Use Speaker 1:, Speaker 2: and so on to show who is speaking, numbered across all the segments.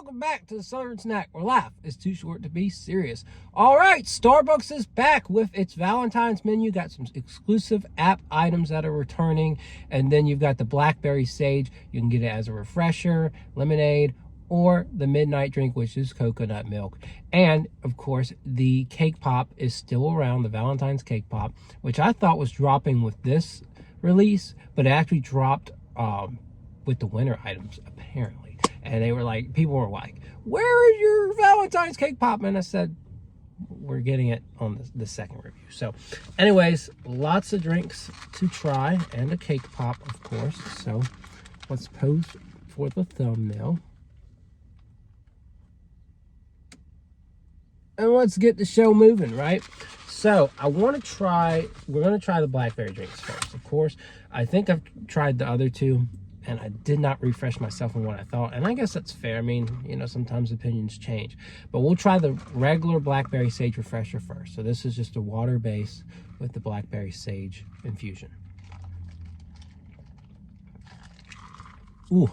Speaker 1: welcome back to the Southern Snack, where life is too short to be serious. All right, Starbucks is back with its Valentine's menu. Got some exclusive app items that are returning, and then you've got the Blackberry Sage. You can get it as a refresher, lemonade, or the midnight drink, which is coconut milk. And of course, the cake pop is still around, the Valentine's cake pop, which I thought was dropping with this release, but it actually dropped with the winter items, apparently. And they were like, people were like, where is your Valentine's cake pop? And I said, we're getting it on the second review. So anyways, lots of drinks to try and a cake pop, of course. So let's pose for the thumbnail. And let's get the show moving, right? So we're going to try the blackberry drinks first. Of course, I think I've tried the other two, and I did not refresh myself on what I thought. And I guess that's fair. I mean, you know, sometimes opinions change. But we'll try the regular Blackberry Sage Refresher first. So this is just a water base with the Blackberry Sage infusion. Ooh.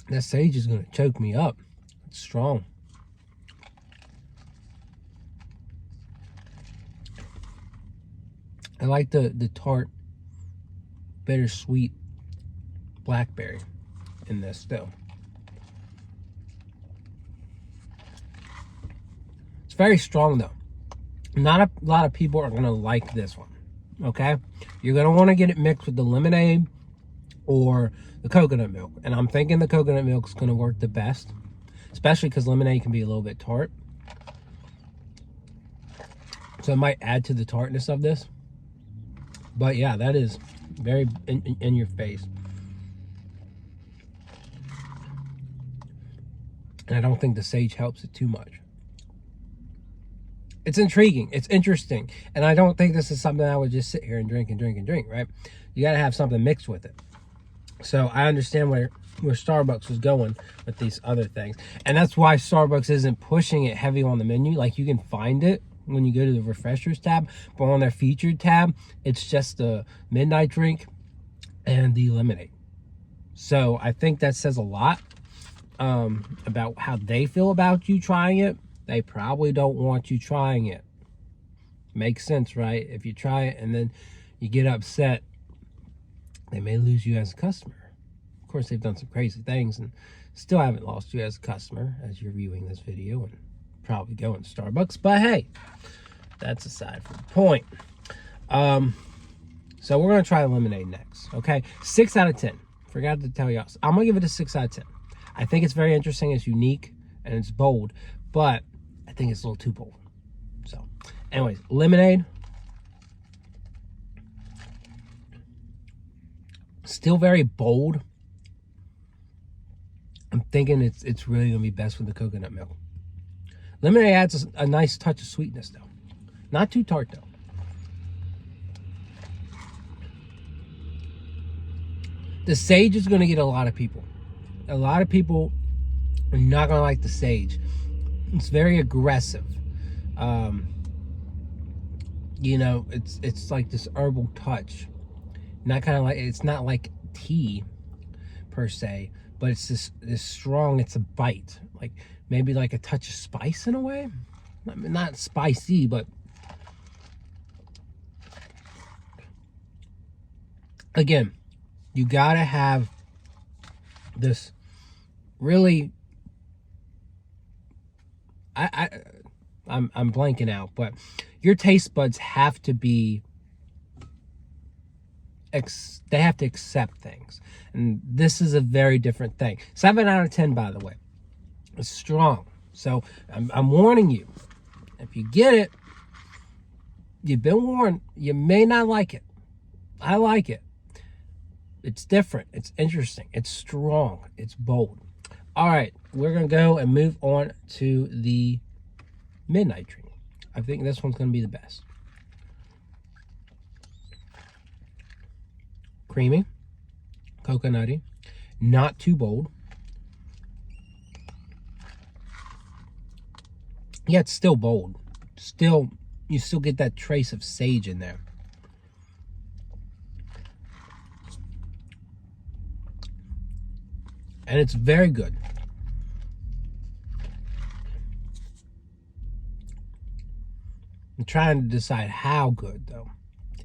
Speaker 1: That sage is going to choke me up. It's strong. I like the tart, bittersweet blackberry in this still. It's very strong though. Not a lot of people are gonna like this one, okay? You're gonna wanna get it mixed with the lemonade or the coconut milk. And I'm thinking the coconut milk is gonna work the best, especially because lemonade can be a little bit tart. So it might add to the tartness of this. But yeah, that is very in your face. And I don't think the sage helps it too much. It's intriguing. It's interesting. And I don't think this is something I would just sit here and drink, right? You got to have something mixed with it. So I understand where Starbucks was going with these other things. And that's why Starbucks isn't pushing it heavy on the menu. Like, you can find it when you go to the refreshers tab, but on their featured tab, it's just the midnight drink and the lemonade. So I think that says a lot about how they feel about you trying it. They probably don't want you trying it. Makes sense, right? If you try it and then you get upset, they may lose you as a customer. Of course, they've done some crazy things and still haven't lost you as a customer as you're viewing this video and probably going to Starbucks. But hey, that's aside from the point. So we're going to try lemonade next, okay? 6 out of 10. Forgot to tell y'all. I'm going to give it a 6 out of 10. I think it's very interesting. It's unique and it's bold, but I think it's a little too bold. So anyways, lemonade. Still very bold. I'm thinking it's really going to be best with the coconut milk. Lemonade adds a nice touch of sweetness though. Not too tart though. The sage is going to get a lot of people. A lot of people are not going to like the sage. It's very aggressive. You know, it's like this herbal touch. Not kind of like, it's not like tea per se, but it's this strong, it's a bite. Like maybe like a touch of spice in a way. Not spicy, but again, you gotta have this really, I'm blanking out, but your taste buds have to be, they have to accept things. And this is a very different thing. 7 out of 10, by the way. It's strong. So I'm warning you. If you get it, you've been warned. You may not like it. I like it. It's different. It's interesting. It's strong. It's bold. All right. We're going to go and move on to the midnight drink. I think this one's going to be the best. Creamy. Coconutty. Not too bold. Yeah, it's still bold. Still, you still get that trace of sage in there. And it's very good. I'm trying to decide how good, though.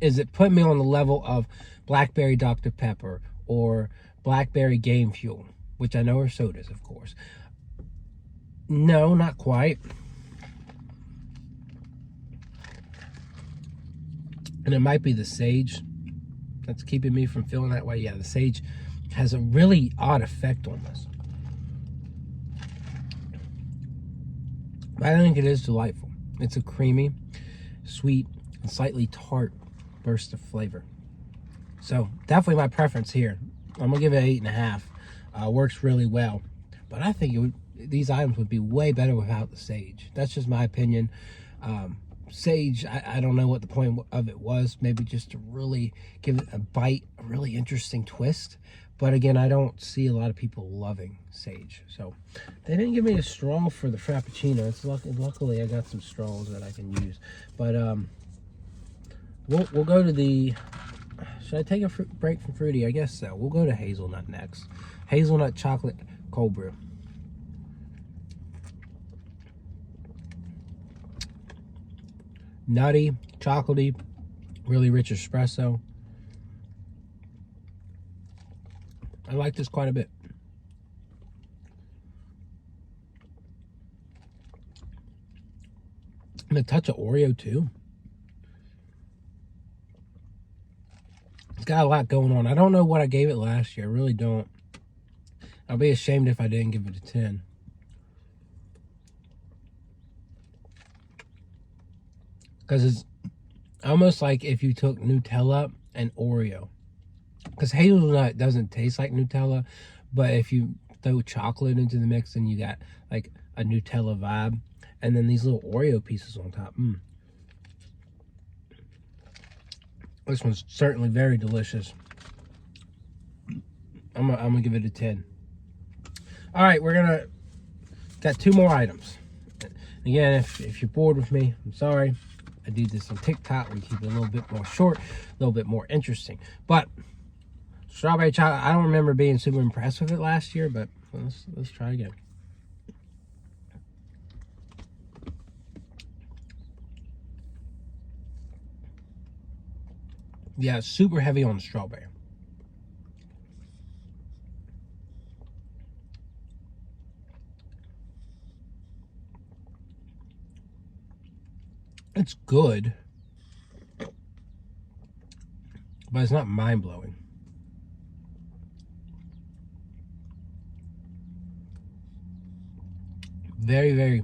Speaker 1: Is it putting me on the level of Blackberry Dr. Pepper or Blackberry Game Fuel, which I know are sodas, of course? No, not quite. And it might be the Sage that's keeping me from feeling that way. Yeah, the Sage has a really odd effect on this. But I think it is delightful. It's a creamy, sweet, and slightly tart burst of flavor. So definitely my preference here. I'm gonna give it 8.5. Works really well. But I think these items would be way better without the Sage. That's just my opinion. Sage, I don't know what the point of it was. Maybe just to really give it a bite, a really interesting twist. But again, I don't see a lot of people loving Sage. So they didn't give me a straw for the Frappuccino. It's luckily I got some straws that I can use. But we'll go to the... Should I take a break from fruity? I guess so. We'll go to hazelnut next. Hazelnut chocolate cold brew. Nutty, chocolatey, really rich espresso. I like this quite a bit. And a touch of Oreo too. It's got a lot going on. I don't know what I gave it last year. I really don't. I'll be ashamed if I didn't give it a 10. Because it's almost like if you took Nutella and Oreo. Because hazelnut doesn't taste like Nutella, but if you throw chocolate into the mix, then you got like a Nutella vibe. And then these little Oreo pieces on top. This one's certainly very delicious. I'm gonna give it a 10. All right, got 2 more items. Again, if you're bored with me, I'm sorry. I do this on TikTok. We keep it a little bit more short, a little bit more interesting. But strawberry chocolate, I don't remember being super impressed with it last year, but let's try again. Yeah, it's super heavy on the strawberry. It's good, but it's not mind-blowing. Very, very,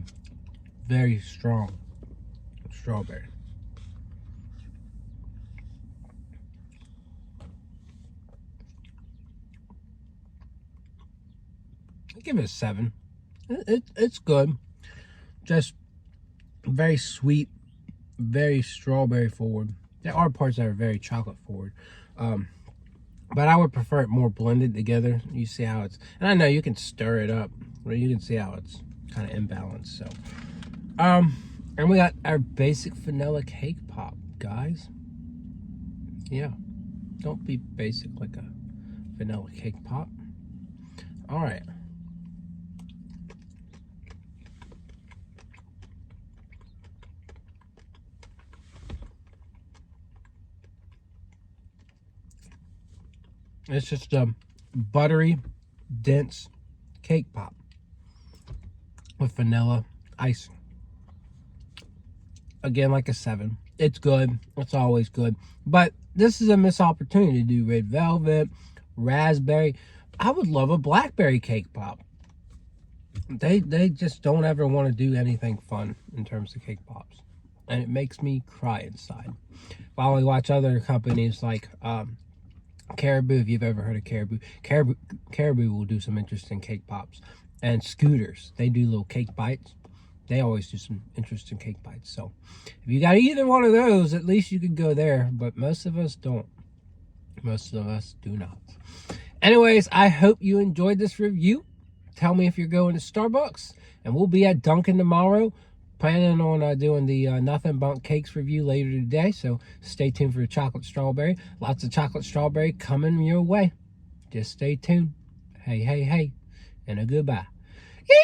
Speaker 1: very strong strawberry. I give it a 7. It's good. Just very sweet, very strawberry forward. There are parts that are very chocolate forward. But I would prefer it more blended together. You see how it's... And I know you can stir it up, but you can see how it's kind of imbalanced. So, and we got our basic vanilla cake pop, guys. Yeah. Don't be basic like a vanilla cake pop. All right. It's just a buttery, dense cake pop with vanilla icing. Again, like a 7. It's good. It's always good. But this is a missed opportunity to do red velvet, raspberry. I would love a blackberry cake pop. They just don't ever want to do anything fun in terms of cake pops. And it makes me cry inside. While we watch other companies like... Caribou, if you've ever heard of Caribou will do some interesting cake pops. And Scooters, they do little cake bites. They always do some interesting cake bites. So if you got either one of those, at least you could go there. But most of us don't. Most of us do not. Anyways, I hope you enjoyed this review. Tell me if you're going to Starbucks. And we'll be at Dunkin' tomorrow. Planning on doing the Nothing Bunk Cakes review later today, so stay tuned for the chocolate strawberry. Lots of chocolate strawberry coming your way. Just stay tuned. Hey, hey, hey, and a goodbye. Yay!